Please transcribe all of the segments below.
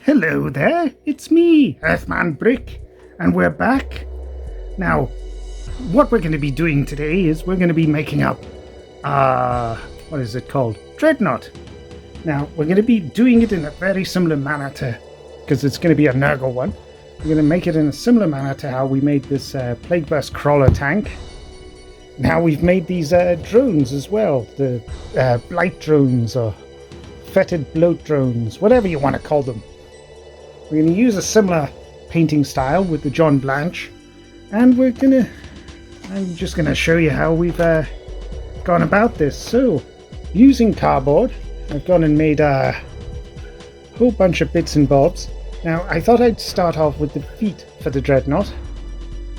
Hello there, it's me, earthmanbrick, and we're back. Now, what we're going to be doing today is we're going to be making up, what is it called? Dreadnaught. Now, we're going to be doing it in a very similar manner to, because it's going to be a Nurgle one, we're going to make it in a similar manner to how we made this Plague Burst crawler tank. Now we've made these drones as well, the blight drones or fetid bloat drones, whatever you want to call them. We're going to use a similar painting style with the John Blanche, and I'm just going to show you how we've gone about this. So, using cardboard, I've gone and made a whole bunch of bits and bobs. Now, I thought I'd start off with the feet for the Dreadnaught,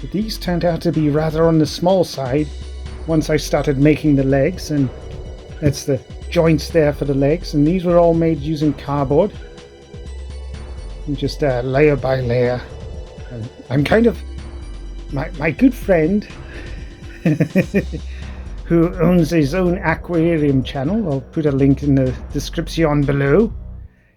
but these turned out to be rather on the small side once I started making the legs, and that's the joints there for the legs, and these were all made using cardboard. And just layer by layer. I'm kind of my good friend who owns his own aquarium channel. I'll put a link in the description below.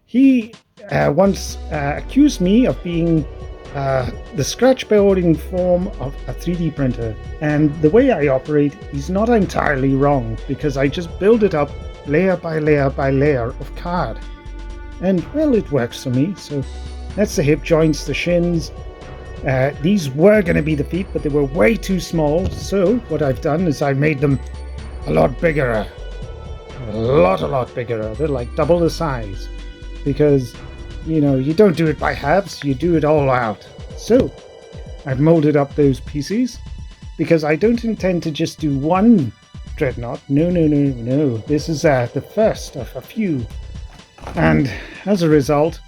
He once accused me of being the scratchbuilding form of a 3D printer, and the way I operate is not entirely wrong, because I just build it up layer by layer by layer of card. And, well, it works for me. So that's the hip joints, the shins. These were going to be the feet, but they were way too small. So what I've done is I made them a lot bigger. A lot bigger. They're like double the size. Because, you know, you don't do it by halves, you do it all out. So I've molded up those pieces because I don't intend to just do one Dreadnaught. No. This is the first of a few. And as a result,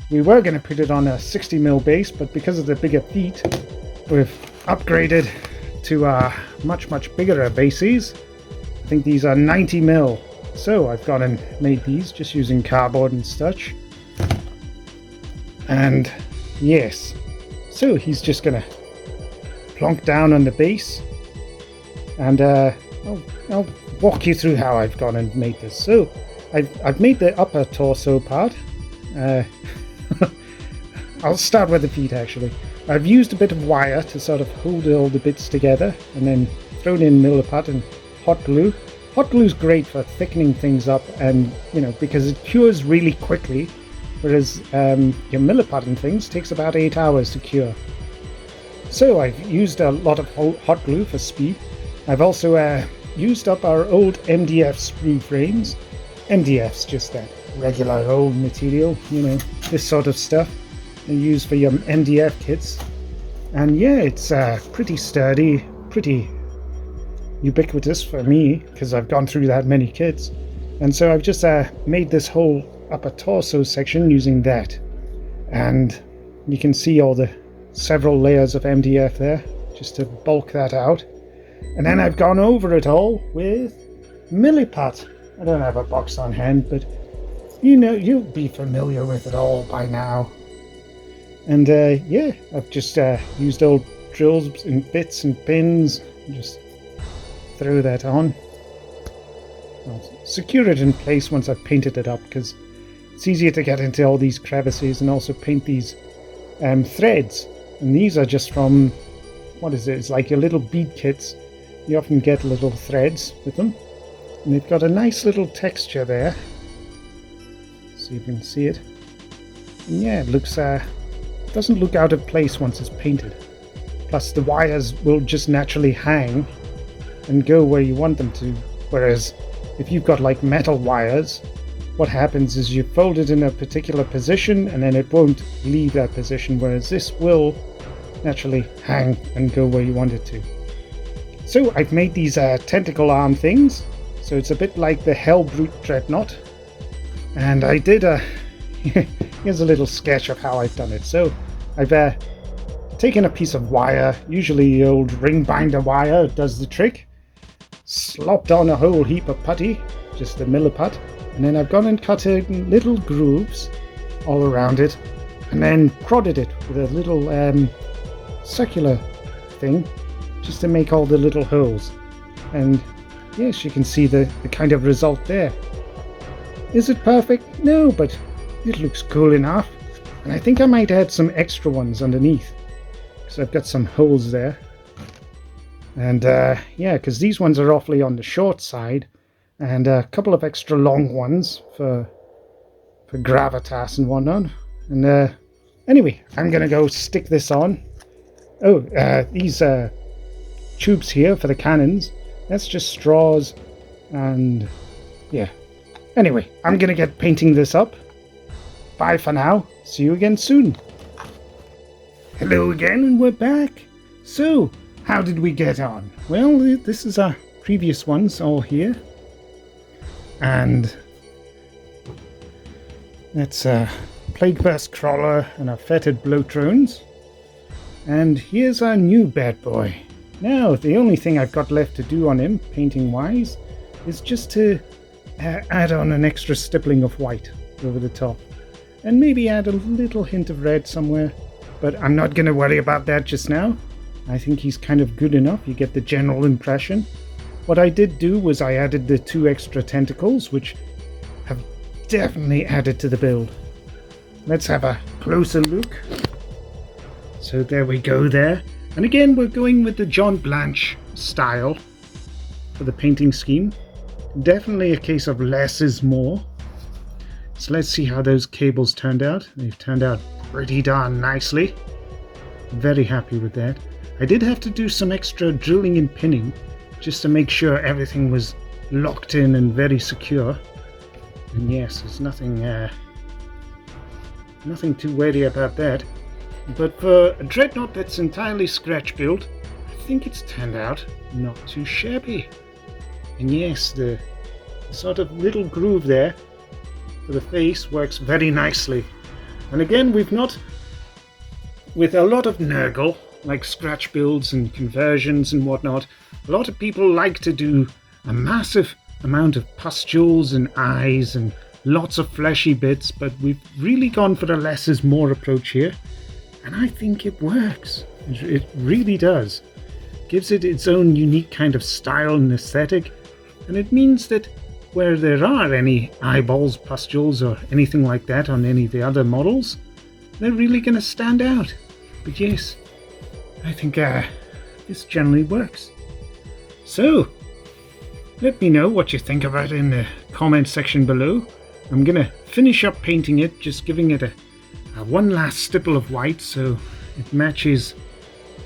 we were going to put it on a 60mm base, but because of the bigger feet, we've upgraded to much bigger bases. I think these are 90mm. So I've gone and made these just using cardboard and such. And yes, so he's just going to plonk down on the base, and I'll walk you through how I've gone and made this. So I've made the upper torso part. I'll start with the feet actually. I've used a bit of wire to sort of hold all the bits together, and then thrown in Milliput and hot glue. Hot glue is great for thickening things up, and you know, because it cures really quickly, whereas your Milliput and things takes about 8 hours to cure. So I've used a lot of hot glue for speed. I've also used up our old MDF sprue frames. MDF's just that regular old material, you know, this sort of stuff you use for your MDF kits. And yeah, it's pretty sturdy, pretty ubiquitous for me, because I've gone through that many kits. And so I've just made this whole upper torso section using that. And you can see all the several layers of MDF there, just to bulk that out. And then I've gone over it all with Milliput. I don't have a box on hand, but you know, you'll be familiar with it all by now. And yeah, I've just used old drills and bits and pins, and just throw that on. I'll secure it in place once I've painted it up, because it's easier to get into all these crevices, and also paint these threads. And these are just from, what is it? It's like your little bead kits. You often get little threads with them. And they've got a nice little texture there, so you can see it. And yeah, it looks doesn't look out of place once it's painted. Plus the wires will just naturally hang and go where you want them to. Whereas if you've got like metal wires, what happens is you fold it in a particular position and then it won't leave that position, whereas this will naturally hang and go where you want it to. So I've made these tentacle arm things. So it's a bit like the Hellbrute Dreadnaught. And I did here's a little sketch of how I've done it. So I've taken a piece of wire, usually the old ring binder wire does the trick, slopped on a whole heap of putty, just the Milliput, and then I've gone and cut in little grooves all around it, and then prodded it with a little circular thing, just to make all the little holes. And yes, you can see the kind of result there. Is it perfect? No, but it looks cool enough. And I think I might add some extra ones underneath, because I've got some holes there. And yeah, because these ones are awfully on the short side, and a couple of extra long ones for gravitas and whatnot. And anyway, I'm gonna go stick this on. Oh, these tubes here for the cannons, that's just straws, and yeah. Anyway, I'm gonna get painting this up. Bye for now. See you again soon. Hello again, and we're back. So, how did we get on? Well, this is our previous ones all here. And that's a Plagueburst Crawler and a Fetid Bloatrones. And here's our new bad boy. Now, the only thing I've got left to do on him, painting-wise, is just to add on an extra stippling of white over the top. And maybe add a little hint of red somewhere. But I'm not going to worry about that just now. I think he's kind of good enough. You get the general impression. What I did do was I added the 2 extra tentacles, which have definitely added to the build. Let's have a closer look. So there we go there. And again, we're going with the John Blanche style for the painting scheme. Definitely a case of less is more. So let's see how those cables turned out. They've turned out pretty darn nicely. Very happy with that. I did have to do some extra drilling and pinning just to make sure everything was locked in and very secure. And yes, there's nothing too wary about that. But for a Dreadnaught that's entirely scratch built, I think it's turned out not too shabby. And yes, the sort of little groove there for the face works very nicely. And again, we've not, with a lot of Nurgle, like scratch builds and conversions and whatnot, a lot of people like to do a massive amount of pustules and eyes and lots of fleshy bits, but we've really gone for a less is more approach here, and I think it works. It really does. Gives it its own unique kind of style and aesthetic, and it means that where there are any eyeballs, pustules, or anything like that on any of the other models, they're really going to stand out. But yes, I think this generally works. So, let me know what you think about it in the comment section below. I'm going to finish up painting it, just giving it a one last stipple of white so it matches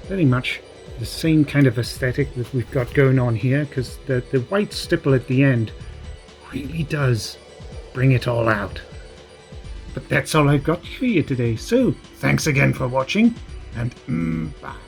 very much the same kind of aesthetic that we've got going on here, because the white stipple at the end really does bring it all out. But that's all I've got for you today, so thanks again for watching, and bye.